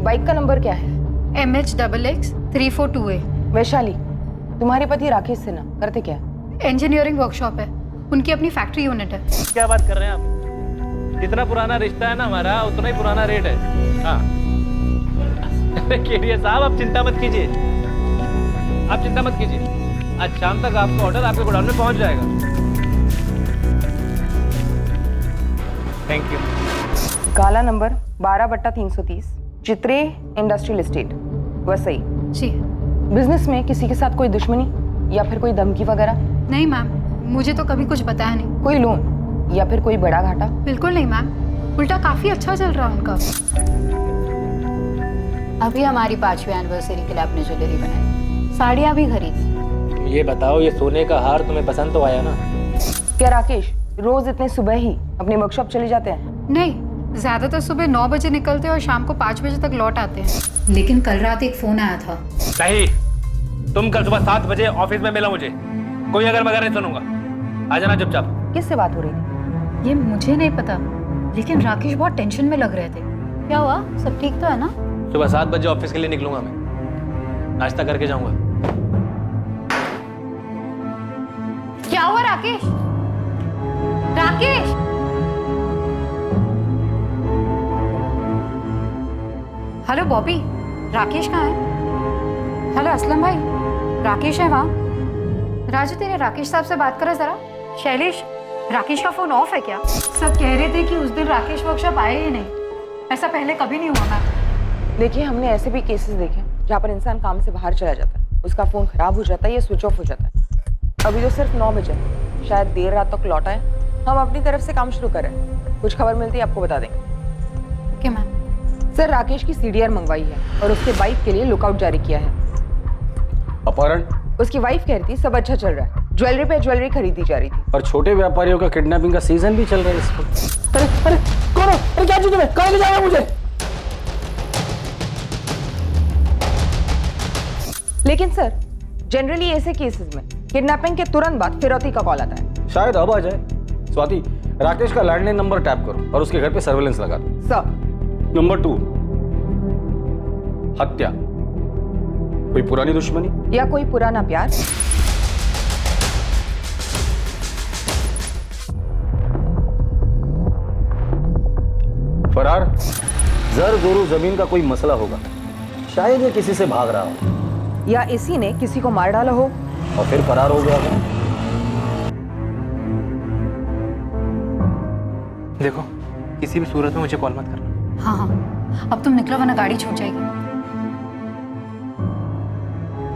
Bike का number क्या है? MH XX 342A। वैशाली, तुम्हारे पति राकेश सिन्हा करते क्या? इंजीनियरिंग वर्कशॉप है, उनकी अपनी फैक्ट्री यूनिट है। क्या बात कर रहे हैं आप? जितना पुराना रिश्ता है ना हमारा, उतना ही पुराना रेट है। हाँ केडिया साहब, आप चिंता मत कीजिए, आप चिंता मत कीजिए। आज शाम तक आपका ऑर्डर आपके गोडाउन में पहुंच जाएगा। Thank you. काला नंबर 12/330, चित्रे इंडस्ट्रियल एस्टेट, वसई। जी। बिजनेस में किसी के साथ कोई दुश्मनी या फिर कोई धमकी वगैरह? नहीं मैम, मुझे तो कभी कुछ बताया नहीं। कोई लोन या फिर कोई बड़ा घाटा? बिल्कुल नहीं मैम, उल्टा काफी अच्छा चल रहा है उनका। अभी हमारी 5वीं एनिवर्सरी के लिए आपने ज्वेलरी बनाई, साड़ियाँ भी खरीदी। ये बताओ, ये सोने का हार तुम्हें पसंद तो आया ना? क्या राकेश रोज इतने सुबह ही अपने वर्कशॉप चले जाते हैं? नहीं, ज्यादातर सुबह 9 बजे निकलते हैं और शाम को 5 बजे तक लौट आते हैं। लेकिन कल रात एक फोन आया था। नहीं, तुम कल सुबह 7 बजे ऑफिस में मिलो मुझे। कोई अगर मगर नहीं सुनूंगा। आ जाना चुपचाप। किससे बात हो रही थी? ये मुझे नहीं पता, लेकिन राकेश बहुत टेंशन में लग रहे थे। क्या हुआ, सब ठीक तो है ना? सुबह 7 बजे ऑफिस के लिए निकलूंगा मैं, नाश्ता करके जाऊंगा। क्या हुआ राकेश? राकेश! हेलो बॉबी, राकेश कहाँ है? हेलो असलम भाई, राकेश है वहाँ? राजू, तेरे राकेश साहब से बात करो जरा। शैलेश, राकेश का फोन ऑफ है क्या? सब कह रहे थे कि उस दिन राकेश वर्कशॉप आए ही नहीं। ऐसा पहले कभी नहीं हुआ मैम। देखिए, हमने ऐसे भी केसेस देखे जहाँ पर इंसान काम से बाहर चला जाता है, उसका फोन खराब हो जाता है या स्विच ऑफ हो जाता है। अभी तो सिर्फ 9 बजे, शायद देर रात तक लौट आए। हम अपनी तरफ से काम शुरू करें, कुछ खबर मिलती है आपको बता देंगे। Okay ma'am. सर, राकेश की CDR मंगवाई है और उसके बाइक के लिए लुकआउट जारी किया है। अपहरण? उसकी वाइफ कह रही थी सब अच्छा चल रहा है, ज्वेलरी पे ज्वेलरी खरीदी जा रही थी। और छोटे व्यापारियों का किडनैपिंग का सीजन भी चल रहा है इसको। अरे अरे कौन हो? अरे क्या चीज तुम्हें? कहाँ ले जा रहे हो मुझे? लेकिन सर, जनरली ऐसे केसेस में किडनैपिंग के तुरंत बाद फिरौती का कॉल आता है। शायद अब आ जाए। स्वाति, राकेश का लैंडलाइन नंबर टैप करो और उसके घर पे सर्वेलेंस लगा दो। सर। नंबर 2, हत्या। कोई पुरानी दुश्मनी या कोई पुराना प्यार? फरार? जर जोरू जमीन का कोई मसला होगा, शायद ये किसी से भाग रहा हो या इसी ने किसी को मार डाला हो और फिर फरार हो गया हो। देखो, किसी भी सूरत में मुझे कॉल मत करना। हाँ हाँ, अब तुम निकलो वरना गाड़ी छूट जाएगी।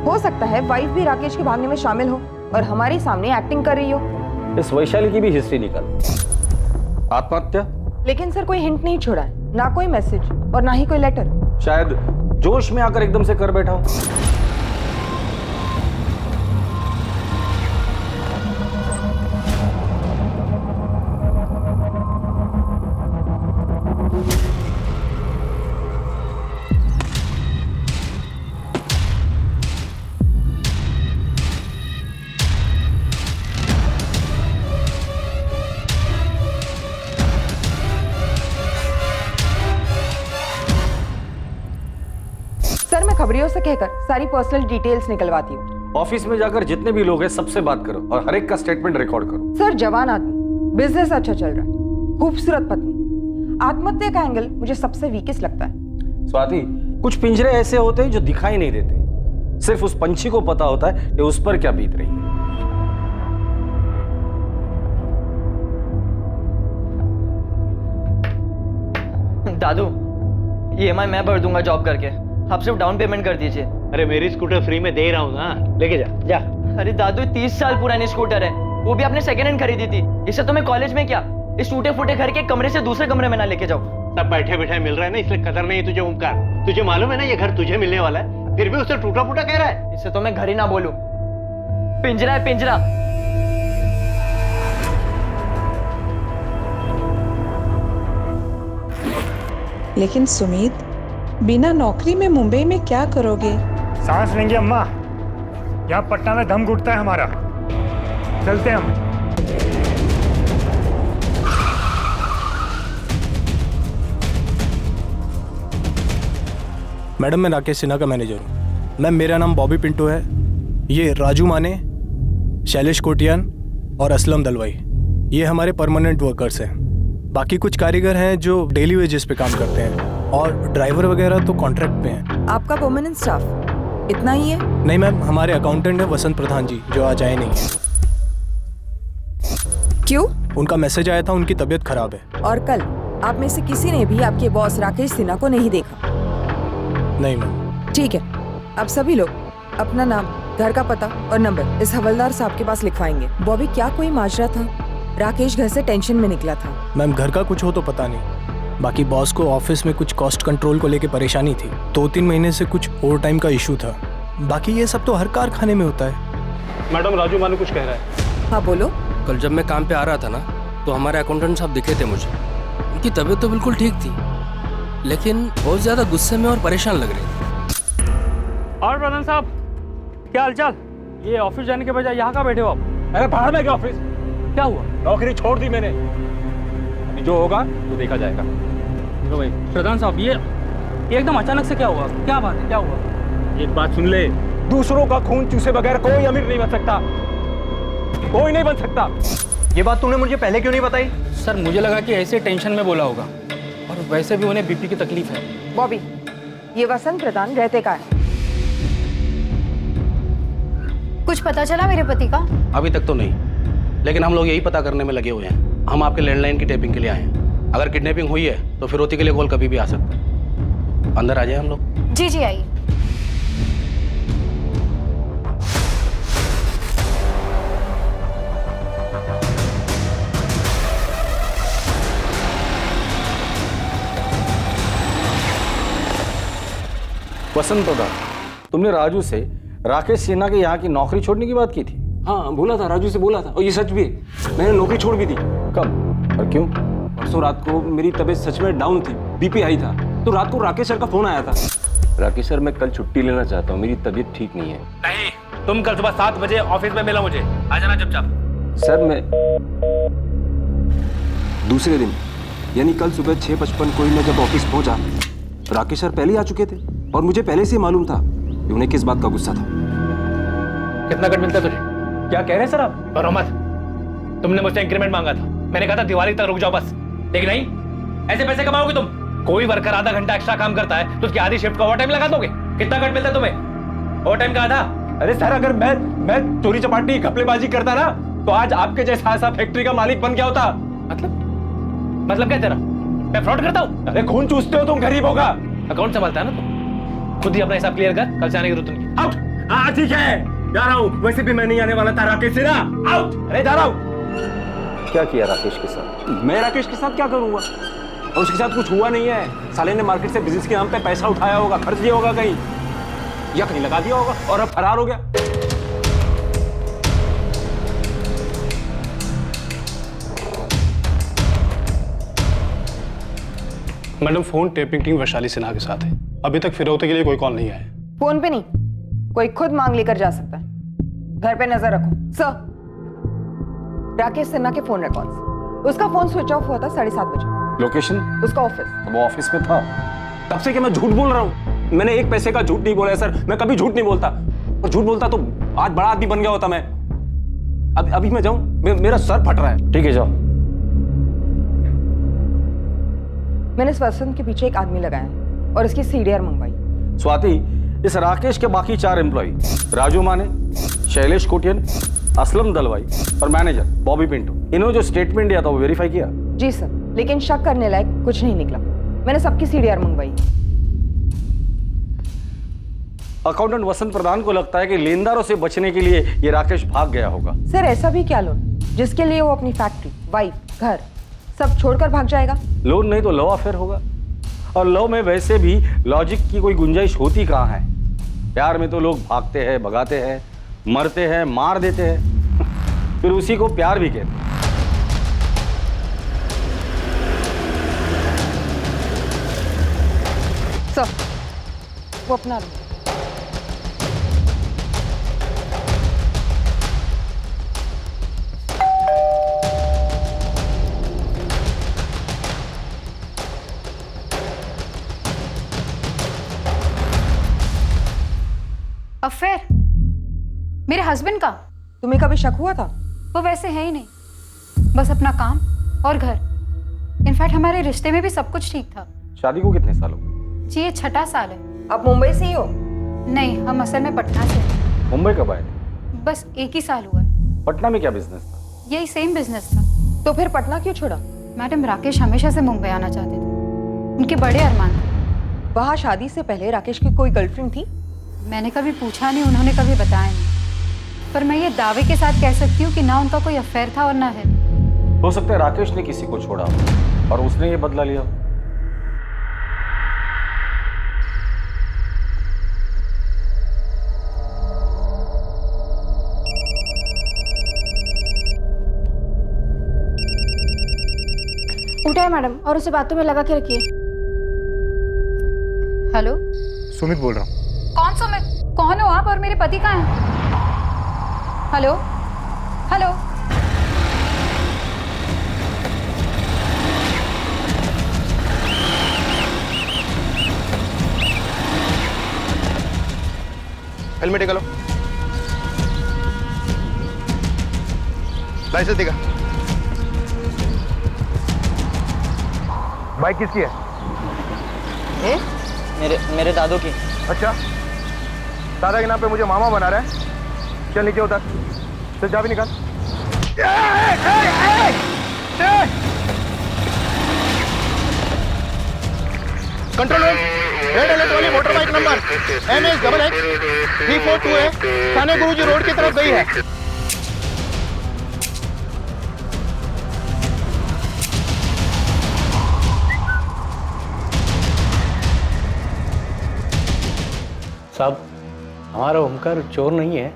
हो सकता है वाइफ भी राकेश के भागने में शामिल हो और हमारे सामने एक्टिंग कर रही हो। इस वैशाली की भी हिस्ट्री निकाल। आत्महत्या? लेकिन सर, कोई हिंट नहीं छोड़ा है, ना कोई मैसेज और ना ही कोई लेटर। शायद जोश में आकर एकदम से कर बैठा हो। सर, मैं खबरियों से कहकर सारी पर्सनल डिटेल्स निकलवाती हूँ। ऑफिस में जाकर जितने भी लोग हैं सबसे बात करो और हर एक का स्टेटमेंट रिकॉर्ड करो। सर, जवान आदमी, बिजनेस अच्छा चल रहा है, खूबसूरत पत्नी, आत्महत्या का एंगल मुझे सबसे वीकेस्ट लगता है। स्वाति, कुछ पिंजरे ऐसे होते हैं जो दिखाई नहीं देते, सिर्फ उस पंछी को पता होता है कि उस पर क्या बीत रही है। दादू, EMI मैं भर दूंगा जॉब करके, आप सिर्फ डाउन पेमेंट कर दीजिए। अरे मेरी स्कूटर फ्री में दे रहा हूँ ना, लेके जा जा। अरे दादू, 30 साल पुरानी स्कूटर है, वो भी आपने सेकेंड हैंड खरीदी थी। इससे तो मैं कॉलेज में क्या, इस टूटे फूटे घर के कमरे से दूसरे कमरे में ना लेके जाओ। सब बैठे बैठे मिल रहा है ना, इसलिए कदर नहीं तुझे। ओमकार, तुझे मालूम है ना ये घर तुझे मिलने वाला है, फिर भी उसे टूटा फूटा कह रहा है। इससे तो मैं घर ही ना बोलूं। पिंजरा है पिंजरा। लेकिन सुमित, बिना नौकरी में मुंबई में क्या करोगे? सांस लेंगे अम्मा, यहाँ पटना में दम घुटता है हमारा। चलते हैं हम। मैडम मैं राकेश सिन्हा का मैनेजर हूँ। मैम मेरा नाम बॉबी पिंटू है। ये राजू माने, शैलेश कोटियान और असलम दलवाई ये हमारे परमानेंट वर्कर्स हैं। बाकी कुछ कारीगर हैं जो डेली वेजेस पे काम करते हैं और ड्राइवर वगैरह तो कॉन्ट्रैक्ट पे हैं। आपका परमानेंट स्टाफ इतना ही है? नहीं मैम, हमारे अकाउंटेंट है वसंत प्रधान जी जो आज आए नहीं हैं। क्यों? उनका मैसेज आया था, उनकी तबीयत खराब है। और कल आप में से किसी ने भी आपके बॉस राकेश सिन्हा को नहीं देखा? नहीं मैम। ठीक है, अब सभी लोग अपना नाम, घर का पता और नंबर इस हवलदार साहब के पास लिखवाएंगे। बॉबी क्या कोई माजरा था? राकेश घर से टेंशन में निकला था। मैम घर का कुछ हो तो पता नहीं, बाकी बॉस को ऑफिस में कुछ कॉस्ट कंट्रोल को लेके परेशानी थी। 2-3 महीने से कुछ ओवर टाइम का इशू था। बाकी ये सब तो हर कारखाने में होता है। मैडम राजू मानू कुछ कह रहा है। हाँ बोलो। कल जब मैं काम पे आ रहा था ना तो हमारे अकाउंटेंट साहब दिखे थे मुझे। उनकी तबीयत तो बिल्कुल ठीक थी लेकिन बहुत ज़्यादा गुस्से में और परेशान लग रहे थे। और प्रधान साहब क्या हालचाल? ये ऑफिस जाने के बजाय यहाँ का बैठे हो आप? अरे बाहर में क्या ऑफिस? क्या हुआ? नौकरी छोड़ दी मैंने। अभी जो होगा वो देखा जाएगा। तो भाई प्रधान साहब ये एकदम अचानक से क्या हुआ? क्या बात है, क्या हुआ? एक बात सुन ले, दूसरों का खून चूसे बगैर कोई अमीर नहीं बन सकता, कोई नहीं बन सकता। ये बात तूने मुझे पहले क्यों नहीं बताई? सर मुझे लगा कि ऐसे टेंशन में बोला होगा और वैसे भी उन्हें बीपी की तकलीफ है। बॉबी, ये वसंत प्रधान रहते का है? कुछ पता चला मेरे पति का? अभी तक तो नहीं, लेकिन हम लोग यही पता करने में लगे हुए हैं। हम आपके लैंडलाइन की टेपिंग के लिए आए हैं। अगर किडनैपिंग हुई है तो फिरौती के लिए कॉल कभी भी आ सकता है। अंदर आ जाए हम लोग। जी जी आइए। वसंत प्रधान, तुमने राजू से राकेश सिन्हा के यहाँ की नौकरी छोड़ने की बात की थी? हाँ बोला था, राजू से बोला था और ये सच भी है। मैंने नौकरी छोड़ भी दी। कब और क्यों? परसों रात को मेरी तबीयत सच में डाउन थी, बीपी आई था, तो रात को राकेश सर का फोन आया था। राकेश सर मैं कल छुट्टी लेना चाहता हूँ, मेरी तबीयत ठीक नहीं है। नहीं, तुम कल सुबह 7 बजे ऑफिस में मिला मुझे, आ जाना चुपचाप। सर मैं दूसरे दिन यानी कल सुबह 6:55 को मैं जब ऑफिस पहुंचा, राकेश सर पहले ही आ चुके थे और मुझे पहले से मालूम था कि उन्हें किस बात का गुस्सा था। कितना कट मिलता है तुझे? क्या कह रहे हैं सर आप? और मोहम्मद, तुमने मुझसे इंक्रीमेंट मांगा था, मैंने कहा था दिवाली तक रुक जाओ बस, लेकिन नहीं, ऐसे पैसे कमाओगे तुम। कोई वर्कर आधा घंटा एक्स्ट्रा काम करता है तो उसकी आधी शिफ्ट का ओवर टाइम लगा दोगे। कितना कट मिलता है तुम्हें ओवर टाइम का आधा? अरे सर अगर मैं चोरी चपाटी घपलेबाजी करता ना तो आज आपके जैसा ऐसा फैक्ट्री का मालिक बन गया होता। मतलब क्या तेरा? मैं फ्रॉड करता हूँ? अरे खून चूसते हो तुम गरीबों का। अकाउंट संभालता है ना तुम, खुद ही अपना हिसाब क्लियर कर, कल से आने की जरूरत नहीं। आउट। हाँ ठीक है, जा रहा हूँ। वैसे भी मैं नहीं आने वाला था राकेश सिन्हा। आउट। अरे जा रहा हूँ। क्या किया राकेश के साथ? मैं राकेश के साथ क्या करूंगा? और उसके साथ कुछ हुआ नहीं है। साले ने मार्केट से बिजनेस के नाम पे पैसा उठाया होगा, खर्च दिया होगा कहीं, या कहीं लगा दिया होगा और अब फरार हो गया। Madam phone tapping team Vaishali Sinha के साथ है। अभी तक फिरौती के लिए कोई कॉल नहीं आया। फोन पे नहीं, कोई खुद मांग लेकर जा सकता है। घर पे नजर रखो। सर, राकेश सिन्हा के फोन रिकॉर्ड्स। उसका फोन स्विच ऑफ हुआ था 7:30 बजे। लोकेशन? उसका ऑफिस। वो ऑफिस में था। तब से क्या मैं झूठ बोल रहा हूँ? मैंने एक पैसे का झूठ नहीं बोला है सर। मैं कभी झूठ नहीं बोलता, और झूठ बोलता तो आज बड़ा आदमी बन गया होता मैं। अभी मैं जाऊं? मेरा सर फट रहा है। ठीक है जाओ। मैंने इस वसंत के पीछे एक आदमी लगाया है और इसकी सीडीआर मंगवाई। स्वाति, इस राकेश के बाकी 4 एम्प्लॉय राजू माने, शैलेश कोटियन, असलम दलवाई और मैनेजर बॉबी पिंटू, इन्होंने जो स्टेटमेंट दिया था वो वेरीफाई किया? जी सर, लेकिन शक करने लायक कुछ नहीं निकला। मैंने सबकी सीडीआर मंगवाई। अकाउंटेंट वसंत प्रधान को लगता है कि लेनदारों से बचने के लिए ये राकेश भाग गया होगा। सर ऐसा भी क्या लोन जिसके लिए वो अपनी फैक्ट्री, वाइफ, घर सब छोड़कर भाग जाएगा? लोन नहीं तो लव अफेयर होगा, और लव में वैसे भी लॉजिक की कोई गुंजाइश होती कहाँ है। प्यार में तो लोग भागते हैं, भगाते हैं, मरते हैं, मार देते हैं, फिर उसी को प्यार भी कहते हैं। सर, वो अपना रूम। मेरे हस्बैंड का। तुम्हें कभी शक हुआ था? वो वैसे है ही नहीं, बस अपना काम और घर। इनफैक्ट हमारे रिश्ते में भी सब कुछ ठीक था। शादी को कितने साल हो गए? जी ये 6ठा साल है। आप मुंबई से ही हो? नहीं, हम असल में पटना से हैं। मुंबई कब आए? बस 1 ही साल हुआ है। पटना में क्या बिजनेस था? यही सेम बिजनेस था। तो फिर पटना क्यों छोड़ा? मैडम, राकेश हमेशा से मुंबई आना चाहते थे, उनके बड़े अरमान थे। वहाँ शादी से पहले राकेश की कोई गर्लफ्रेंड थी? मैंने कभी पूछा नहीं, उन्होंने कभी बताया नहीं, पर मैं ये दावे के साथ कह सकती हूँ कि ना उनका कोई अफेयर था और ना है। हो सकता है राकेश ने किसी को छोड़ा हो और उसने ये बदला लिया। उठाए मैडम और उसे बातों में लगा के रखिए। हेलो, सुमित बोल रहा हूँ। कौन सुमित? कौन हो आप और मेरे पति कहाँ हैं? Hello hello. हेलमेट निकालो, लाइसेंस दिखा। बाइक किसकी है? मेरे दादू की। अच्छा, दादा के नाम पे मुझे मामा बना रहा है। चल नीचे उतर, चल चाबी निकाल। कंट्रोल रूम, रेड अलर्ट वाली मोटर बाइक नंबर MS-XX-342 है, थाने गुरुजी रोड की तरफ गई है। साहब, हमारा ओमकार चोर नहीं है,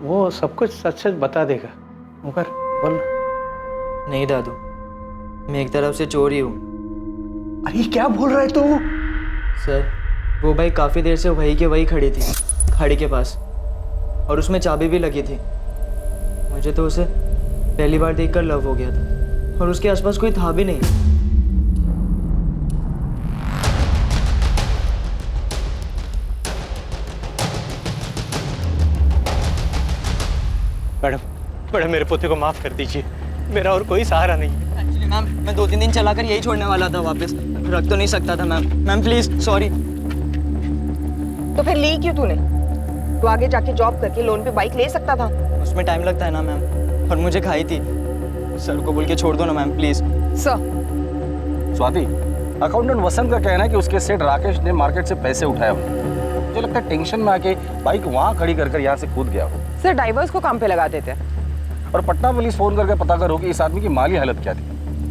वो सब कुछ सच सच बता देगा। ओमकार बोल। नहीं दादू, मैं एक तरफ से चोर ही हूँ। अरे क्या बोल रहा है तू? सर, वो बाइक काफ़ी देर से वही के वही खड़ी थी, खाड़ी के पास, और उसमें चाबी भी लगी थी। मुझे तो उसे पहली बार देखकर लव हो गया था, और उसके आसपास कोई था भी नहीं। मैडम, मेरे पोते को माफ कर दीजिए, मेरा और कोई सहारा नहीं है। एक्चुअली मैम, मैं 2-3 दिन चलाकर यही छोड़ने वाला था, वापस रख तो नहीं सकता था मैम। Ma'am please, sorry. तो फिर ली क्यों तूने? तू आगे जाके जॉब करके लोन पे बाइक ले सकता था। उसमें टाइम लगता है ना मैम, और मुझे खाई थी। सर को बोल के छोड़ दो ना ma'am, please. Sir, Swati, accountant Vasant का कहना है कि उसके सेठ राकेश ने मार्केट से पैसे उठाए होंगे। मुझे लगता है टेंशन में आके बाइक वहां खड़ी कर यहाँ से कूद गया हो। सर ड्राइवर्स को काम पे लगा देते। और पटना पुलिस फोन करके पता करो कि इस आदमी की माली हालत क्या थी।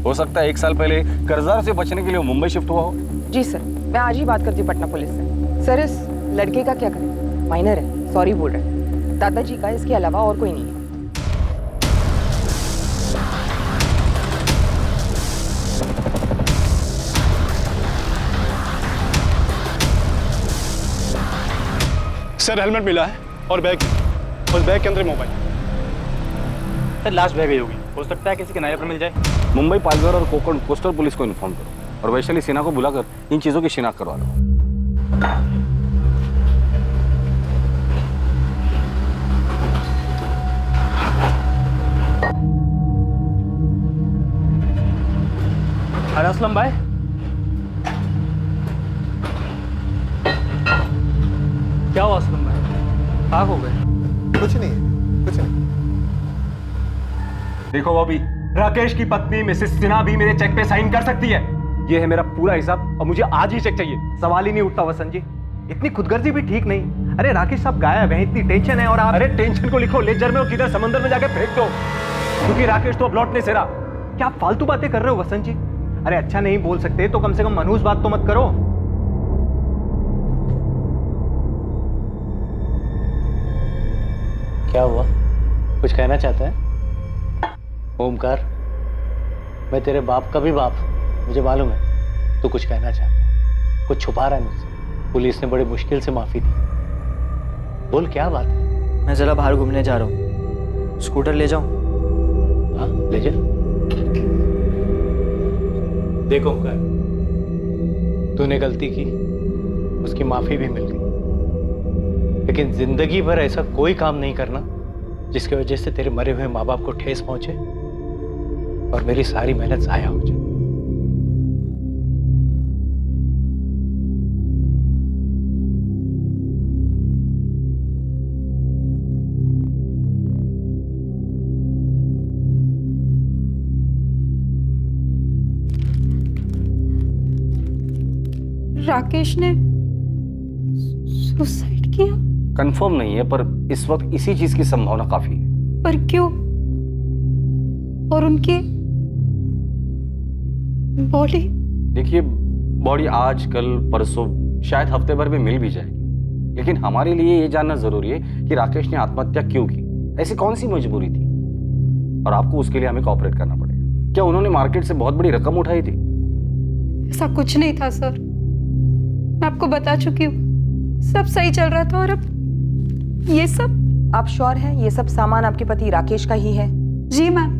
हो सकता है 1 साल पहले कर्जदार से बचने के लिए मुंबई शिफ्ट हुआ हो। जी सर, मैं आज ही बात करती हूँ पटना पुलिस से। सर, इस लड़के का क्या करें? माइनर है, सॉरी बोल रहे हैं। दादाजी का इसके अलावा और कोई नहीं है। सर हेलमेट मिला है और बैग, उस बैग के अंदर मोबाइल। सर लास्ट बैग होगी, हो सकता है किसी किनारे पर मिल जाए। मुंबई, पालघर और कोकण कोस्टल पुलिस को इन्फॉर्म करो और वैशाली सेना को बुलाकर इन चीजों की शिनाख्त करवा लो। अरे असलम भाई, क्या हुआ असलम भाई? आग हो गए? कुछ नहीं, कुछ नहीं। देखो बॉबी, राकेश की पत्नी मिसेस सिन्हा भी मेरे चेक पे साइन कर सकती है। ये है मेरा पूरा हिसाब और मुझे आज ही चेक चाहिए। सवाल ही नहीं उठता वसंत जी, इतनी खुदगर्जी भी ठीक नहीं। अरे राकेश साहब गायब हैं, इतनी टेंशन है और आप। अरे टेंशन को लिखो लेजर में और किधर समंदर में जाके फेंक दो, क्योंकि राकेश तो अब लौटने से रहा। क्या फालतू बातें कर रहे हो वसंत जी? अरे अच्छा नहीं बोल सकते तो कम से कम मनहूस बात तो मत करो। क्या हुआ, कुछ कहना चाहता है? ओमकार, मैं तेरे बाप का भी बाप, मुझे मालूम है तू कुछ कहना चाहता है, कुछ छुपा रहा है मुझसे। पुलिस ने बड़ी मुश्किल से माफी दी, बोल क्या बात है? मैं जरा बाहर घूमने जा रहा हूँ, स्कूटर ले जाऊं? हाँ ले जा। देखो ओमकार, तूने गलती की, उसकी माफी भी मिल गई, लेकिन जिंदगी भर ऐसा कोई काम नहीं करना जिसकी वजह से तेरे मरे हुए माँ बाप को ठेस पहुंचे और मेरी सारी मेहनत जाया हो जाए। राकेश ने सुसाइड किया? कंफर्म नहीं है, पर इस वक्त इसी चीज की संभावना काफी है। पर क्यों? और उनकी बॉडी? देखिए, बॉडी आज कल परसों शायद हफ्ते भर में मिल भी जाएगी, लेकिन हमारे लिए ये जानना जरूरी है कि राकेश ने आत्महत्या क्यों की, ऐसी कौन सी मजबूरी थी, और आपको उसके लिए हमें कोऑपरेट करना पड़ेगा। क्या उन्होंने मार्केट से बहुत बड़ी रकम उठाई थी? ऐसा कुछ नहीं था सर, मैं आपको बता चुकी हूँ, सब सही चल रहा था और अब ये सब। आप श्योर हैं ये सब सामान आपके पति राकेश का ही है? जी मैम,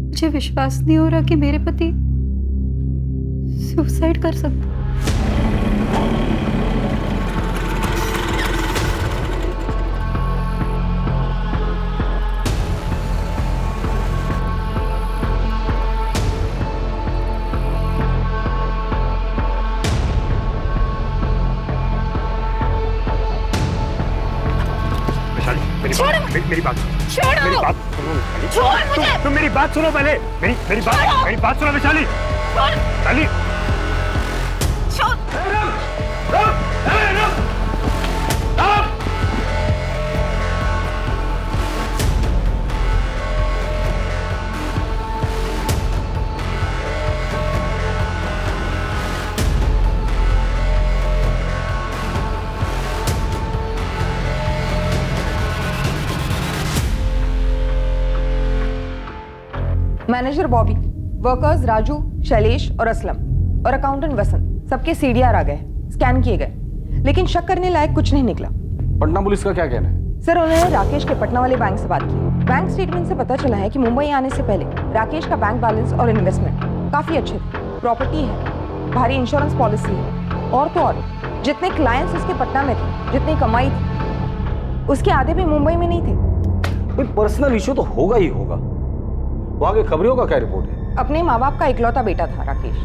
मुझे विश्वास नहीं हो रहा कि मेरे पति सुसाइड कर सकते। मेरी बात तुम मेरी बात सुनो पहले। मेरी बात सुनो वैशाली। वैशाली मैनेजर बॉबी, वर्कर्स राजू, शैलेश और असलम और अकाउंटेंट वसंत, सबके सीडीआर आ गए, स्कैन किए गए, लेकिन शक करने लायक कुछ नहीं निकला। पटना पुलिस का क्या कहना है? सर, उन्होंने राकेश के पटना वाले बैंक से बात की। बैंक स्टेटमेंट से पता चला है कि मुंबई आने से पहले राकेश का बैंक बैलेंस और इन्वेस्टमेंट काफी अच्छे थे, प्रॉपर्टी है, भारी इंश्योरेंस पॉलिसी है, और तो और जितने क्लाइंट्स उसके पटना में थे, जितनी कमाई थी, उसके आधे भी मुंबई में नहीं थे। कोई पर्सनल इशू तो होगा ही होगा। वहां के खबरियों का क्या रिपोर्ट है? अपने माँ बाप का इकलौता बेटा था राकेश।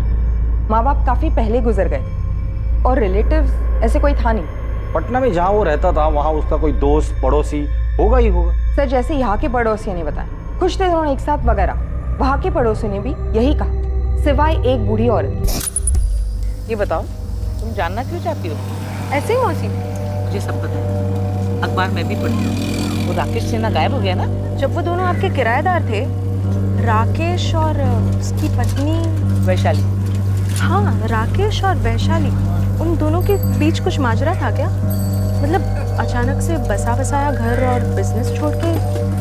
माँ बाप काफी पहले गुजर गए थे और रिलेटिव्स ऐसे कोई था नहीं। पटना में जहाँ वो रहता था वहाँ उसका कोई दोस्त पड़ोसी होगा ही होगा। सर, जैसे यहाँ के पड़ोसियों ने बताया, खुश थे दोनों एक साथ वगैरह, वहाँ के पड़ोसियों ने भी यही कहा, सिवाय एक बूढ़ी औरत। ये बताओ, तुम जानना क्यों चाहती हो? ऐसे ही मौसी, मुझे सब पता है, अखबार में भी पढ़ती हूँ। वो राकेश सिन्हा गायब हो गया ना? जब वो दोनों आपके किराएदार थे, राकेश और उसकी पत्नी वैशाली। हाँ, राकेश और वैशाली, उन दोनों के बीच कुछ माजरा था क्या? मतलब अचानक से बसा बसाया घर और बिजनेस छोड़ के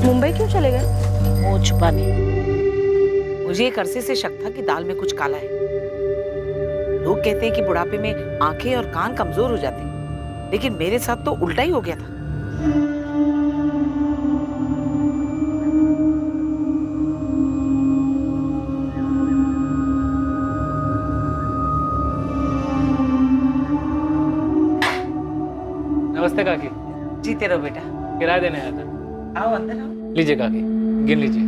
मुंबई क्यों चले गए? मुंह छुपा नहीं, मुझे एक अरसे से शक था कि दाल में कुछ काला है। लोग कहते हैं कि बुढ़ापे में आंखें और कान कमजोर हो जाते हैं, लेकिन मेरे साथ तो उल्टा ही हो गया था। नमस्ते काकी। जीते रहो बेटा। किराया देने आया था। आओ अंदर आओ। लीजिए काकी, गिन लीजिए।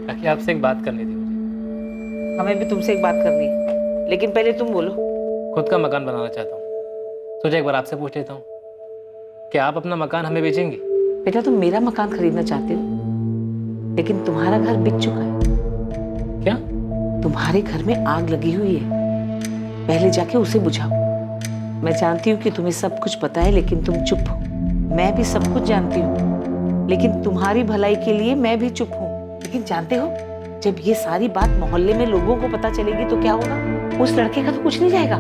काकी, आपसे एक बात करनी थी मुझे। हमें भी तुमसे एक बात करनी है, लेकिन पहले तुम बोलो। खुद का मकान बनाना चाहता हूँ, सोचा एक बार आपसे पूछ लेता हूँ, क्या आप अपना मकान हमें बेचेंगी? बेटा, तुम मेरा मकान खरीदना चाहते हो, लेकिन तुम्हारा घर बिक चुका है। क्या? तुम्हारे घर में आग लगी हुई है, पहले जाके उसे बुझाओ। मैं जानती हूँ कि तुम्हें सब कुछ पता है, लेकिन तुम चुप हो। मैं भी सब कुछ जानती हूँ, लेकिन तुम्हारी भलाई के लिए मैं भी चुप हूँ। लेकिन जानते हो, जब ये सारी बात मोहल्ले में लोगों को पता चलेगी तो क्या होगा? उस लड़के का तो कुछ नहीं जाएगा,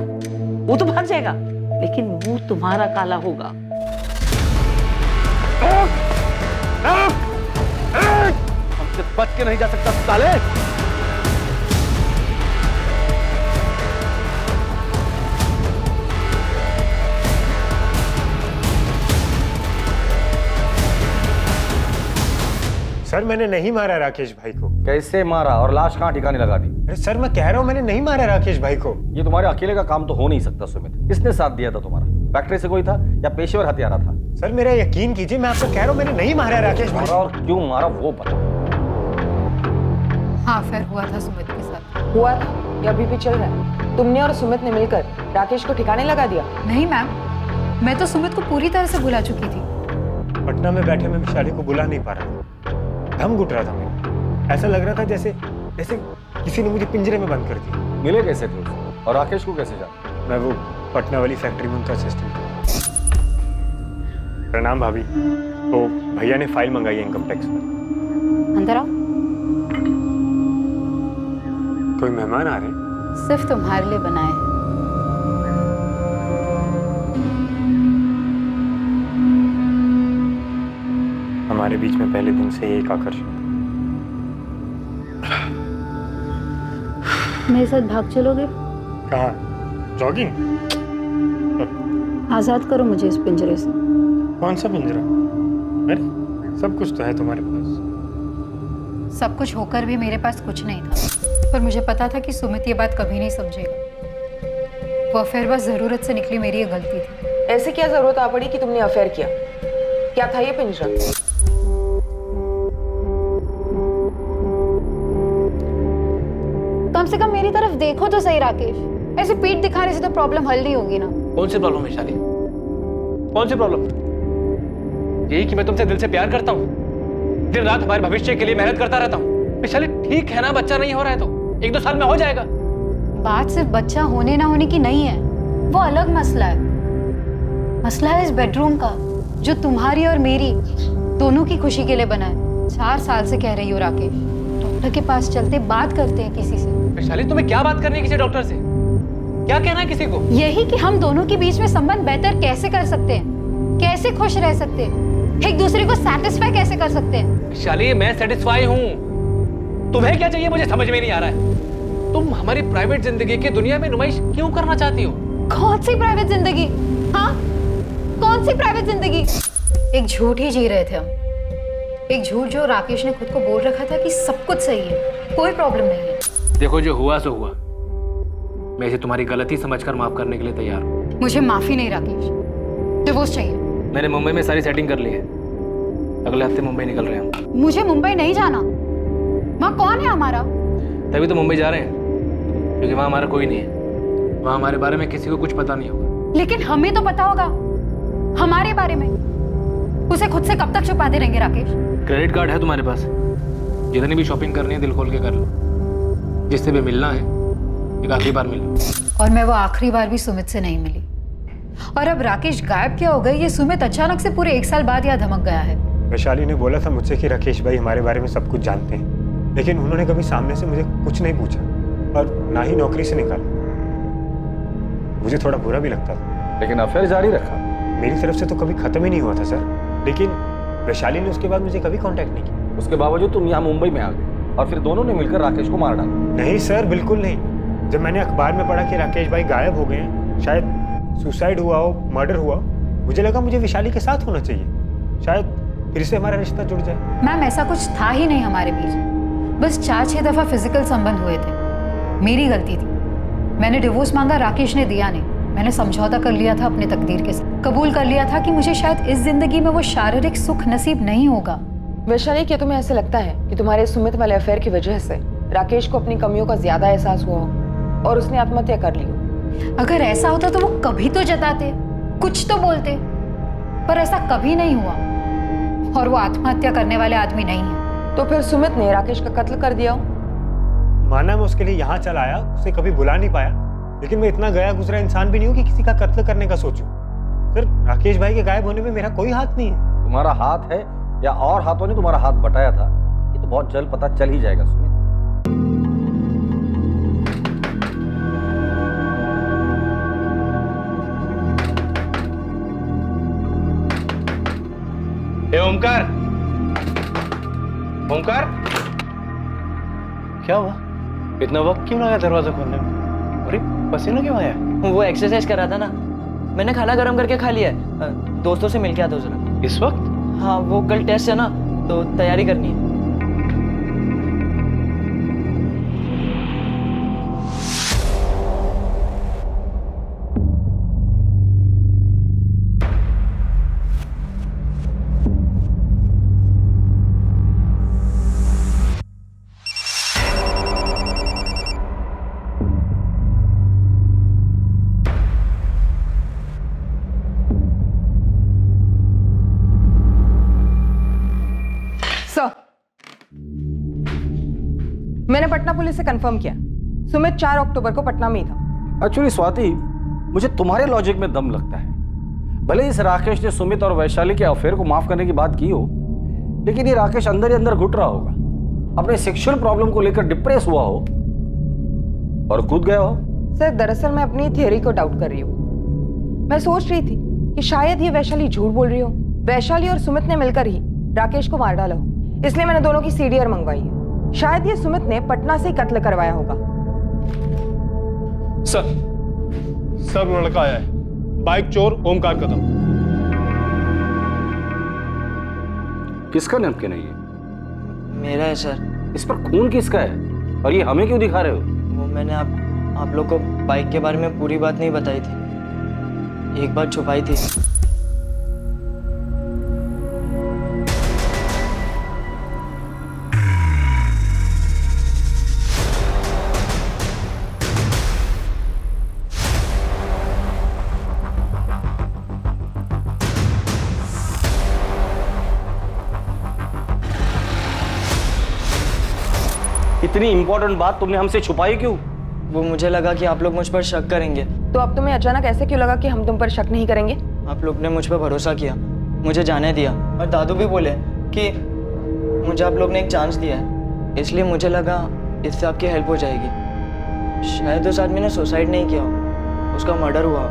वो तो भाग जाएगा, लेकिन मुंह तुम्हारा काला होगा। हमसे बच के नहीं जा सकता साले। सर, मैंने नहीं मारा राकेश भाई को। कैसे मारा और लाश कहाँ ठिकाने लगा दी? अरे सर, मैं कह रहा हूँ मैंने नहीं मारा राकेश भाई को। ये तुम्हारे अकेले का काम तो हो नहीं सकता सुमित। किसने साथ दिया था तुम्हारा? फैक्ट्री से कोई था या पेशेवर हत्यारा था? सर मेरा यकीन कीजिए, मैं आपको कह रहा हूँ मैंने नहीं मारा राकेश भाई। मारा और क्यों मारा वो बताओ। हाँ अफेयर हुआ था सुमित के साथ। हुआ था या अभी भी चल रहा है? तुमने और सुमित ने मिलकर राकेश को ठिकाने लगा दिया? नहीं मैम, मैं तो सुमित को पूरी तरह से भुला चुकी थी। पटना में बैठे मैं विशाली को बुला नहीं पा रहा था, दम घुट रहा था मेरा। ऐसा लग रहा था जैसे जैसे किसी ने मुझे पिंजरे में बंद कर दिया। मिले कैसे थे उसको और राकेश को कैसे जाना? मैं वो पटना वाली फैक्ट्री में उनका असिस्टेंट था। प्रणाम भाभी। तो भैया ने फाइल मंगाई है इनकम टैक्स पर। अंदर आओ। कोई मेहमान आ रहे हैं? सिर्फ तुम्हारे लिए बनाए हैं। हमारे बीच में पहले दिन से एक आकर्षण। मेरे साथ भाग चलोगे? कहाँ? जॉगिंग? आजाद करो मुझे इस पिंजरे से। कौन सा पिंजरा? अरे सब कुछ तो है तुम्हारे पास। सब कुछ होकर भी मेरे पास कुछ नहीं था, पर मुझे पता था कि सुमित ये बात कभी नहीं समझेगा। वो अफेयर बस जरूरत से निकली, मेरी ये गलती थी। ऐसे क्या जरूरत आ पड़ी कि तुमने अफेयर किया? क्या था ये पिंजरा? कम से कम मेरी तरफ देखो तो सही राकेश, ऐसे पीठ दिखाने से तो प्रॉब्लम हल नहीं होगी ना। कौन सी प्रॉब्लम है शाली? कौन सी प्रॉब्लम? यही कि मैं तुमसे दिल से प्यार करता हूँ, दिन रात हमारे भविष्य के लिए मेहनत करता रहता हूँ। विशाली ठीक है ना, बच्चा नहीं हो रहा है तो 1-2 साल में हो जाएगा। बात सिर्फ बच्चा होने ना होने की नहीं है, वो अलग मसला है। मसला है इस बेडरूम का, जो तुम्हारी और मेरी दोनों की खुशी के लिए बना है। 4 साल से कह रही हो राकेश, डॉक्टर के पास चलते बात करते हैं किसी से। विशाली तुम्हें क्या बात करनी है किसी डॉक्टर से? क्या कहना है किसी को? यही कि हम दोनों के बीच में संबंध बेहतर कैसे कर सकते हैं, कैसे खुश रह सकते हैं, एक दूसरे को सेटिस्फाई कैसे कर सकते हैं। विशाली मैं सेटिस्फाई हूँ, तुम्हें क्या चाहिए मुझे समझ में नहीं आ रहा है। तुम हमारी प्राइवेट जिंदगी की दुनिया में नुमाइश क्यों करना चाहती हो? कौन सी प्राइवेट जिंदगी? हाँ कौन सी प्राइवेट जिंदगी? एक झूठ ही जी रहे थे हम, एक झूठ जो राकेश ने खुद को बोल रखा था कि सब कुछ सही है, कोई प्रॉब्लम नहीं है। देखो जो हुआ सो हुआ, मैं इसे तुम्हारी गलती समझकर माफ करने के लिए तैयार हूँ। मुझे माफी नहीं राकेश, डिवोर्स चाहिए। मैंने मुंबई में सारी सेटिंग कर ली है, अगले हफ्ते मुंबई निकल रहे हैं हम। मुझे मुंबई नहीं जाना, वहाँ कौन है हमारा? तभी तो मुंबई जा रहे हैं, क्योंकि वहाँ हमारा कोई नहीं है। वहाँ हमारे बारे में किसी को कुछ पता नहीं होगा। लेकिन हमें तो पता होगा हमारे बारे में, उसे खुद से कब तक छुपाते रहेंगे राकेश? क्रेडिट कार्ड है तुम्हारे पास, जितनी भी शॉपिंग करनी है दिल खोल के कर लो। जिससे भी मिलना है एक आखिरी बार मिलो। और मैं वो आखिरी बार भी सुमित से नहीं मिली। और अब राकेश गायब क्या हो गए, ये सुमित अचानक से पूरे 1 साल बाद यहाँ धमक गया है। वैशाली ने बोला था मुझसे कि राकेश भाई हमारे बारे में सब कुछ जानते हैं, लेकिन उन्होंने कभी सामने से मुझे कुछ नहीं पूछा और ना ही नौकरी से निकाला। मुझे थोड़ा बुरा भी लगता था। लेकिन अफेयर जारी रखा। मेरी तरफ से तो कभी खत्म ही नहीं हुआ था सर, लेकिन वैशाली ने उसके बाद मुझे कभी कांटेक्ट नहीं किया। उसके बावजूद तुम यहाँ मुंबई में आ गए और फिर दोनों ने मिलकर राकेश को मार डाला। नहीं सर, बिल्कुल नहीं। जब मैंने अखबार में पढ़ा कि राकेश भाई गायब हो गए हैं, शायद सुसाइड हुआ हो, मर्डर हुआ, मुझे लगा मुझे विशाली के साथ होना चाहिए, शायद फिर से हमारा रिश्ता जुड़ जाए। मैम ऐसा कुछ था ही नहीं हमारे बीच, बस 4-6 दफा फिजिकल संबंध हुए थे। मेरी गलती थी, मैंने डिवोर्स मांगा, राकेश ने दिया नहीं। मैंने समझौता कर लिया था अपने तकदीर के साथ, कबूल कर लिया था कि मुझे शायद इस जिंदगी में वो शारीरिक सुख नसीब नहीं होगा। वैशाली, क्या तुम्हें ऐसा लगता है कि तुम्हारे सुमित वाले अफेयर की वजह से राकेश को अपनी कमियों का ज्यादा एहसास हुआ और उसने आत्महत्या कर ली हो? अगर ऐसा होता तो वो कभी तो जताते, कुछ तो बोलते, पर ऐसा कभी नहीं हुआ और वो आत्महत्या करने वाले आदमी नहीं है। तो फिर सुमित ने राकेश का कत्ल कर दिया? माना मैं उसके लिए यहाँ चला आया, उसे कभी बुला नहीं पाया, लेकिन मैं इतना गया गुजरा इंसान भी नहीं हूँ कि किसी का कत्ल करने का सोचूं। सर, राकेश भाई के गायब होने में मेरा कोई हाथ नहीं है। तुम्हारा हाथ है या और हाथों ने तुम्हारा हाथ बटाया था, ये तो बहुत जल्द पता चल ही जाएगा सुमित। ओमकार, ओमकार, क्या हुआ? इतना वक्त क्यों लगा दरवाजा खोलने में? अरे पसीना क्यों आया? वो एक्सरसाइज कर रहा था ना, मैंने खाना गर्म करके खा लिया है। दोस्तों से मिल के आता हूँ जरा। इस वक्त? हाँ, वो कल टेस्ट है ना, तो तैयारी करनी है। मैंने पटना पुलिस से कंफर्म किया, सुमित 4 अक्टूबर को पटना में ही था। एक्चुअली स्वाति, मुझे तुम्हारे लॉजिक में दम लगता है। भले इस राकेश ने सुमित और वैशाली के अफेयर को माफ करने की बात की हो, लेकिन ये राकेश अंदर ही अंदर घुट रहा होगा, अपने सेक्सुअल प्रॉब्लम को लेकर डिप्रेस हुआ हो और कूद गया हो। सर दरअसल मैं अपनी थियोरी को डाउट कर रही हूँ। मैं सोच रही थी कि शायद ये वैशाली झूठ बोल रही हो, वैशाली और सुमित ने मिलकर ही राकेश को मार डाला हो, इसलिए मैंने दोनों की सीडीआर मंगवाई है। शायद ये सुमित ने पटना से ही कत्ल करवाया होगा। सर वो लड़का आया है, बाइक चोर ओमकार कदम। किसका नैपकिन है ये? मेरा है सर। इस पर खून किसका है और ये हमें क्यों दिखा रहे हो? वो मैंने आप लोग को बाइक के बारे में पूरी बात नहीं बताई थी, एक बात छुपाई थी। इतनी इंपॉर्टेंट बात तुमने हमसे छुपाई क्यों? वो मुझे लगा कि आप लोग मुझ पर शक करेंगे। तो अब तुम्हें अचानक ऐसे क्यों लगा कि हम तुम पर शक नहीं करेंगे? आप लोग ने मुझ पर भरोसा किया, मुझे जाने दिया, और दादू भी बोले कि मुझे आप लोग ने एक चांस दिया है, इसलिए मुझे लगा इससे आपकी हेल्प हो जाएगी। शायद उस आदमी ने सुसाइड नहीं किया, उसका मर्डर हुआ।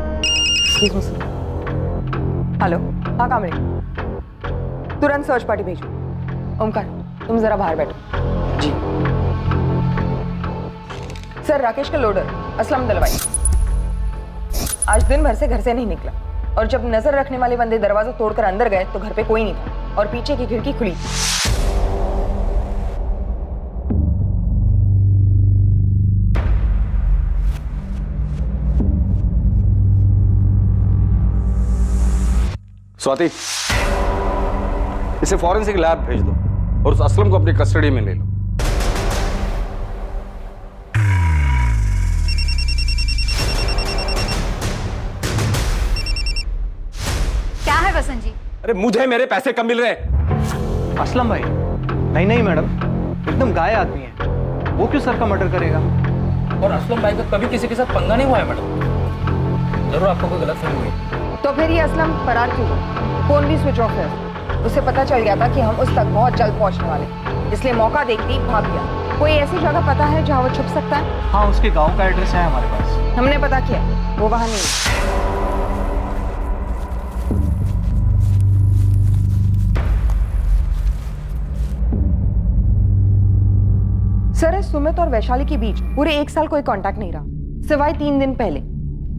हेलो, हाँ कामरे, तुरंत सर्च पार्टी भेजो। ओमकार तुम जरा बाहर बैठो। जी सर, राकेश का लोडर असलम दलवाई आज दिन भर से घर से नहीं निकला, और जब नजर रखने वाले बंदे दरवाजा तोड़कर अंदर गए तो घर पे कोई नहीं था और पीछे की खिड़की खुली थी। स्वाति, इसे फॉरेंसिक लैब भेज दो और उस असलम को अपनी कस्टडी में ले लो। क्या है वसंत जी? अरे मुझे मेरे पैसे कम मिल रहे हैं। असलम भाई, नहीं नहीं मैडम, एकदम गाय आदमी है, वो क्यों सर का मर्डर करेगा? और असलम भाई का कभी किसी के साथ पंगा नहीं हुआ है मैडम, जरूर आपको कोई गलतफहमी हुई। तो फिर ये असलम फरार क्यों हुआ? फोन भी स्विच ऑफ है, उसे पता चल गया था कि हम उस तक बहुत जल्द पहुंचने वाले, इसलिए मौका देखते ही भाग गया। कोई ऐसी जगह पता है जहाँ वो छुप सकता है? हाँ, उसके गांव का एड्रेस है हमारे पास। हमने पता किया, वो वहां नहीं है। सर, सुमित और वैशाली के बीच पूरे 1 साल कोई कांटेक्ट नहीं रहा, सिवाय 3 दिन पहले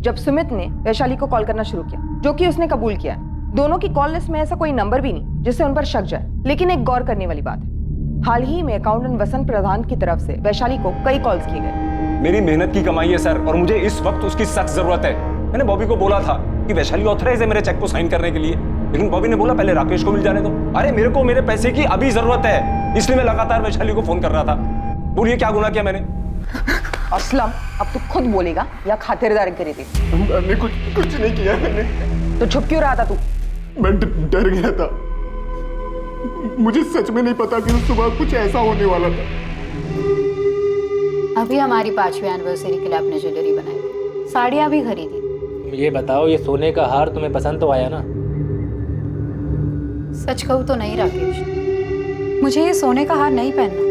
जब सुमित ने वैशाली को कॉल करना शुरू किया, जो कि उसने कबूल किया। दोनों की कॉल लिस्ट में ऐसा कोई नंबर भी नहीं जिससे उन पर शक जाए। लेकिन एक गौर करने वाली बात है, हाल ही में अकाउंटेंट वसंत प्रधान की तरफ से वैशाली को कई कॉल्स किए गए। मेरी मेहनत की कमाई है सर, और मुझे इस वक्त उसकी सख्त जरूरत है। मैंने बॉबी को बोला था कि वैशाली ऑथराइज है मेरे चेक को साइन करने के लिए, लेकिन बॉबी ने बोला पहले राकेश को मिल जाने दो। अरे मेरे को मेरे पैसे की अभी जरूरत है, इसलिए मैं लगातार वैशाली को फोन कर रहा था। बोलिए क्या गुनाह किया मैंने? असलम, अब तू खुद बोलेगा या खातिरदारी करी थी? मैंने कुछ नहीं किया। मैंने तो छुप क्यों रहा था तू? मैं डर गया था, मुझे सच में नहीं पता कि सुबह कुछ ऐसा होने वाला था। अभी हमारी 5वीं एनिवर्सरी के लिए आपने ज्वेलरी बनाई थी, साड़ियाँ भी खरीदी। ये बताओ, ये सोने का हार तुम्हें पसंद तो आया ना? सच कहूँ तो नहीं राकेश, मुझे ये सोने का हार नहीं पहनना,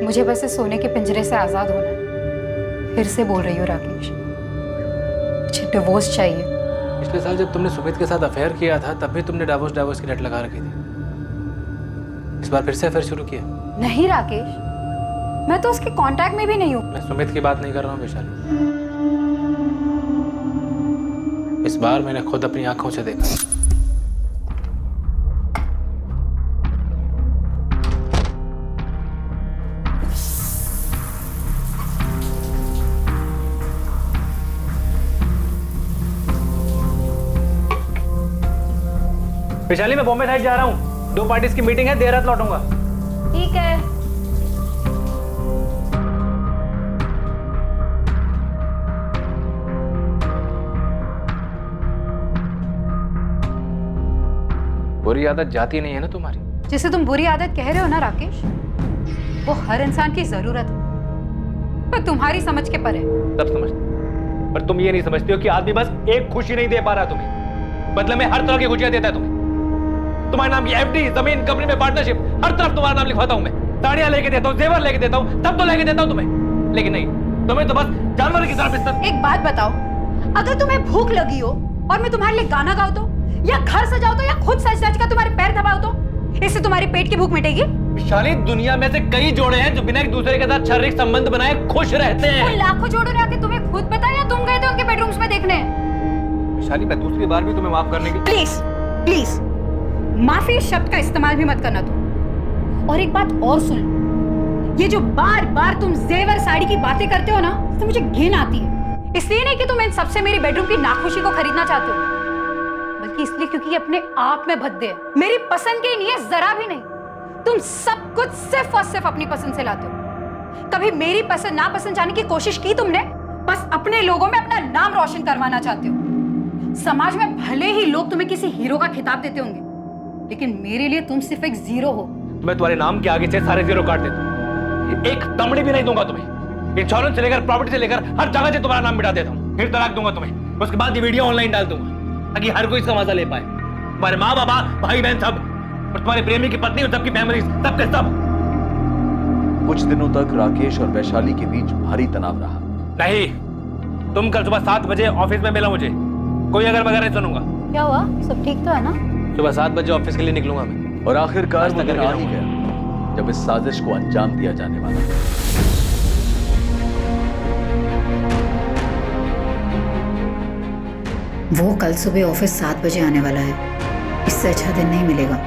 मुझे बस इस सोने के पिंजरे से आज़ाद होना है। फिर से बोल रही हूँ राकेश, मुझे डिवोर्स चाहिए। पिछले साल जब तुमने सुमित के साथ अफेयर किया था तब भी तुमने डाइवोर्स की नेट लगा रखी थी, इस बार फिर से अफेयर शुरू किया? नहीं राकेश, मैं तो उसके कांटेक्ट में भी नहीं हूँ। मैं सुमित की बात नहीं कर रहा हूँ वैशाली, इस बार मैंने खुद अपनी आंखों से देखा। वैशाली, मैं बॉम्बे साइड जा रहा हूँ, 2 पार्टीज की मीटिंग है, देर रात लौटूंगा। ठीक है। बुरी आदत जाती नहीं है ना तुम्हारी? जिसे तुम बुरी आदत कह रहे हो ना राकेश, वो हर इंसान की जरूरत है, पर तुम्हारी समझ के परे। सब समझते, पर तुम ये नहीं समझते हो कि आदमी बस एक खुशी नहीं दे पा रहा तुम्हें, बदले में हर तरह की खुशियां देता है तुम्हें। तुम्हारे नाम की एफडी, जमीन, कंपनी में पार्टनरशिप, हर तरफ तुम्हारा नाम लिखवाता हूं मैं। साड़ियां लेके देता हूं, जेवर लेके देता हूं, सब तो लेके देता हूं तुम्हें, लेकिन नहीं, तुम्हें तो बस जानवर की तरह बिस्तर। एक बात बताओ, अगर तुम्हें भूख लगी हो और मैं तुम्हारे लिए गाना गाऊं तो, या घर सजाऊं तो, या खुद सज सज कर तुम्हारे पैर दबाऊं तो, इससे तुम्हारी पेट की भूख मिटेगी? विशाली, दुनिया में से कई जोड़े हैं जो बिना एक दूसरे के साथ शारीरिक संबंध बनाए खुश रहते हैं। वो लाखों जोड़ों ने आके तुम्हें खुद बताया या तुम गए थे उनके बेडरूम्स में देखने? विशाली, मैं दूसरी बार भी तुम्हें माफ करने की। प्लीज प्लीज, माफी शब्द का इस्तेमाल भी मत करना तुम। और एक बात और सुन लो, ये जो बार बार तुम जेवर साड़ी की बातें करते हो ना, तो मुझे घिन आती है। इसलिए नहीं कि तुम इन सबसे मेरी बेडरूम की नाखुशी को खरीदना चाहते हो, बल्कि इसलिए क्योंकि ये अपने आप में भद्दे हैं, मेरी पसंद के नहीं है, जरा भी नहीं। तुम सब कुछ सिर्फ और सिर्फ अपनी पसंद से लाते हो। कभी मेरी पसंद नापसंद जानने की कोशिश की तुमने? बस अपने लोगों में अपना नाम रोशन करवाना चाहते हो। समाज में भले ही लोग तुम्हें किसी हीरो का खिताब देते होंगे, लेकिन मेरे लिए तुम सिर्फ एक जीरो हो। मैं तुम्हारे नाम के आगे से सारे जीरो काट देता हूं, एक दमड़ी भी नहीं दूंगा तुम्हें। इंश्योरेंस से लेकर प्रॉपर्टी से लेकर हर जगह से तुम्हारा नाम मिटा देता हूं, फिर तलाक दूंगा तुम्हें। उसके बाद ये वीडियो ऑनलाइन डाल दूंगा ताकि हर कोई इसका मजा ले पाए। तुम्हारे माँ बाबा, भाई बहन सब, और तुम्हारे प्रेमी की पत्नी और सबकी फैमिली, सबके सब। कुछ दिनों तक राकेश और वैशाली के बीच भारी तनाव रहा। नहीं, तुम कल सुबह 7 बजे ऑफिस में मिला मुझे, कोई अगर वगैरह नहीं सुनूंगा। क्या हुआ, सब ठीक तो है ना? सुबह 7 बजे ऑफिस के लिए निकलूंगा मैं। और आखिरकार वो दिन आ ही गया जब इस साजिश को अंजाम दिया जाने वाला था। वो कल सुबह ऑफिस 7 बजे आने वाला है, इससे अच्छा दिन नहीं मिलेगा।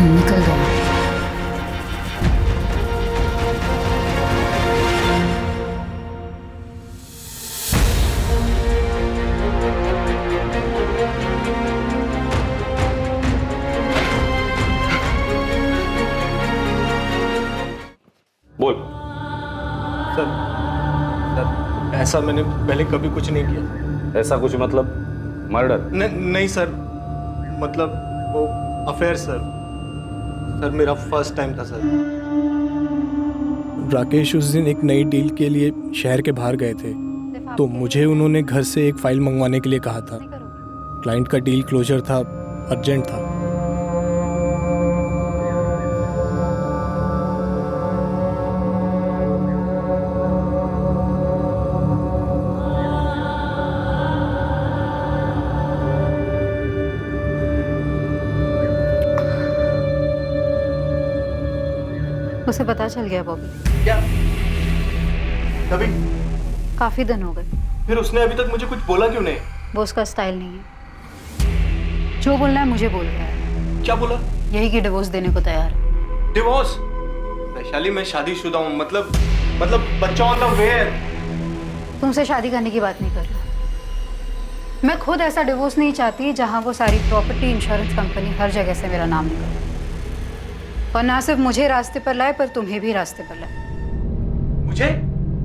निकल गया। बोल। सर ऐसा मैंने पहले कभी कुछ नहीं किया। ऐसा कुछ मतलब मर्डर? नहीं सर, मतलब वो अफेयर सर मेरा फर्स्ट टाइम था सर। राकेश उस दिन एक नई डील के लिए शहर के बाहर गए थे, तो मुझे उन्होंने घर से एक फाइल मंगवाने के लिए कहा था। क्लाइंट का डील क्लोजर था, अर्जेंट था। उसे पता चल गया बॉबी। क्या? कभी? काफी दिन हो गए। फिर उसने अभी तक मुझे कुछ बोला क्यों नहीं? वो उसका स्टाइल नहीं है, जो बोलना है मुझे बोल रहा है। क्या बोला? यही कि डिवोर्स देने को तैयार है। डिवोर्स? वैशाली, मैं शादीशुदा हूँ, मतलब बच्चा ऑन द वे है। तुमसे शादी करने की बात नहीं कर रहा। मैं खुद ऐसा डिवोर्स नहीं चाहती जहां वो सारी प्रॉपर्टी, इंश्योरेंस कंपनी, हर जगह से मेरा नाम निकले, और ना सिर्फ मुझे रास्ते पर लाए, पर तुम्हें भी रास्ते पर लाए। मुझे?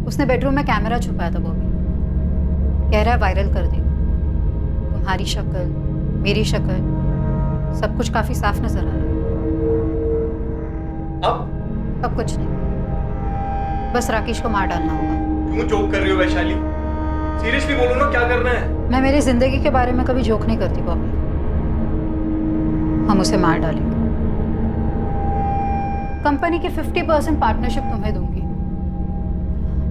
उसने बेडरूम में कैमरा छुपाया था बॉबी, कह रहा है वायरल कर देगा। तुम्हारी शक्ल, मेरी शक्ल, सब कुछ काफी साफ नजर आ रहा है। अब कुछ नहीं, बस राकेश को मार डालना होगा। क्यों जोक कर रही हो वैशाली? सीरियसली बोलो ना, क्या करना है? मैं मेरी जिंदगी के बारे में कभी जोक नहीं करती बॉबी। हम उसे मार डालेंगे। कंपनी की 50% पार्टनरशिप तुम्हें दूंगी,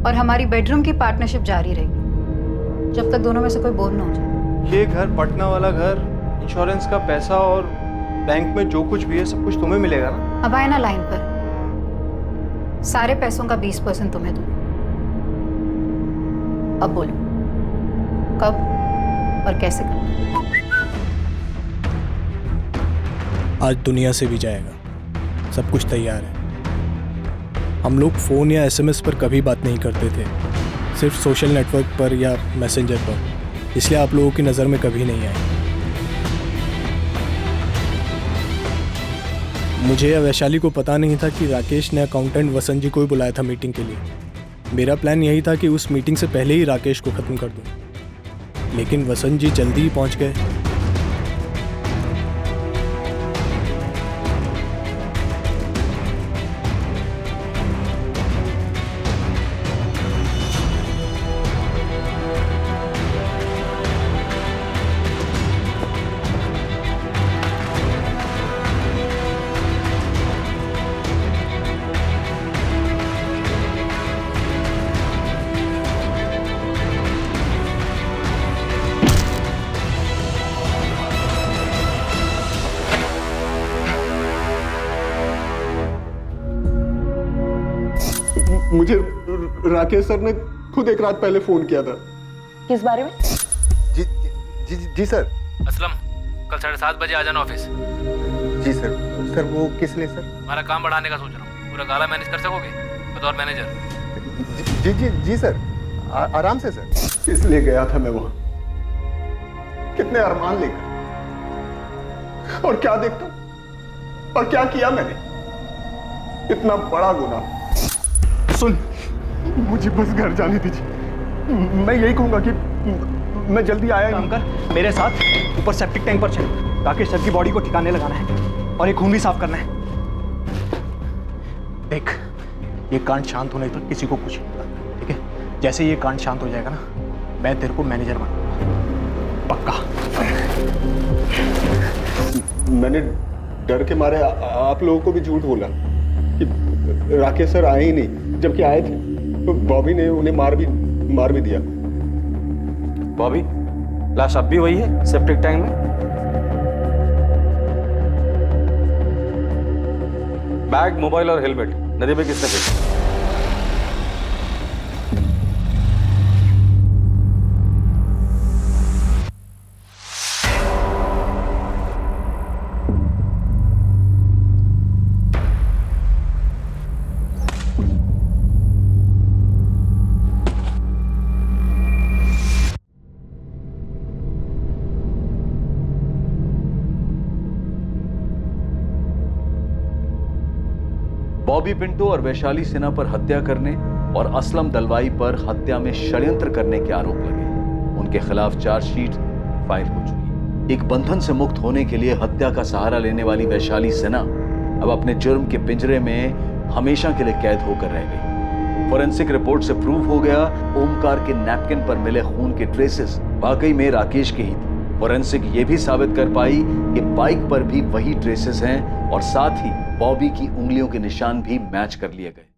और हमारी बेडरूम की पार्टनरशिप जारी रहेगी जब तक दोनों में से कोई बोर ना हो जाए। ये घर, पटना वाला घर, इंश्योरेंस का पैसा और बैंक में जो कुछ भी है सब कुछ तुम्हें मिलेगा ना? अब आए ना लाइन पर, सारे पैसों का 20% तुम्हें दूं। अब बोलो कब और कैसे करना? आज दुनिया से भी जाएगा, सब कुछ तैयार है। हम लोग फ़ोन या एसएमएस पर कभी बात नहीं करते थे, सिर्फ सोशल नेटवर्क पर या मैसेंजर पर, इसलिए आप लोगों की नज़र में कभी नहीं आए। मुझे या वैशाली को पता नहीं था कि राकेश ने अकाउंटेंट वसंत जी को ही बुलाया था मीटिंग के लिए। मेरा प्लान यही था कि उस मीटिंग से पहले ही राकेश को ख़त्म कर दूं, लेकिन वसंत जी जल्दी ही पहुंच गए। मुझे राकेश सर ने खुद एक रात पहले फोन किया था। किस बारे में? जी सर। असलम, कल 7:30 बजे आ जाना ऑफिस। जी सर। सर वो किस लिए सर? हमारा काम बढ़ाने का सोच रहा हूँ। पूरा गाला मैनेज कर सकोगे बतौर मैनेजर? जी सर, आराम से सर। इसलिए गया था मैं वहां, कितने अरमान लेकर, और क्या देखता और क्या किया मैंने, इतना बड़ा गुनाह। सुन, मुझे बस घर जाने दीजिए। मैं यही कहूंगा कि मैं जल्दी आया। काम कर, मेरे साथ ऊपर सेप्टिक टैंक पर चल। राकेश सर की बॉडी को ठिकाने लगाना है और एक खून भी साफ करना है। देख, ये कांड शांत होने तक किसी को कुछ नहीं पता, ठीक है? जैसे ये कांड शांत हो जाएगा ना, मैं तेरे को मैनेजर बनाऊंगा, पक्का। मैंने डर के मारे आप लोगों को भी झूठ बोला कि राकेश सर आए ही नहीं, जबकि आए थे तो बॉबी ने उन्हें मार भी दिया। बॉबी, लाश अब भी वही है सेप्टिक टैंक में? बैग, मोबाइल और हेलमेट नदी में किसने फेंका? बॉबी पिंटो और वैशाली सिन्हा पर हत्या करने और असलम दलवाई पर हत्या में षड्यंत्र करने के आरोप लगे। उनके खिलाफ चार्जशीट फाइल हो चुकी। एक बंधन से मुक्त होने के लिए हत्या का सहारा लेने वाली वैशाली सिन्हा अब अपने जुर्म के पिंजरे में हमेशा के लिए कैद होकर रह गई। फोरेंसिक रिपोर्ट से प्रूव हो गया, ओमकार के नैपकिन पर मिले खून के ट्रेसेस वाकई में राकेश के ही थे। फोरेंसिक ये भी साबित कर पाई कि बाइक पर भी वही ट्रेसेस हैं और साथ ही बॉबी की उंगलियों के निशान भी मैच कर लिए गए।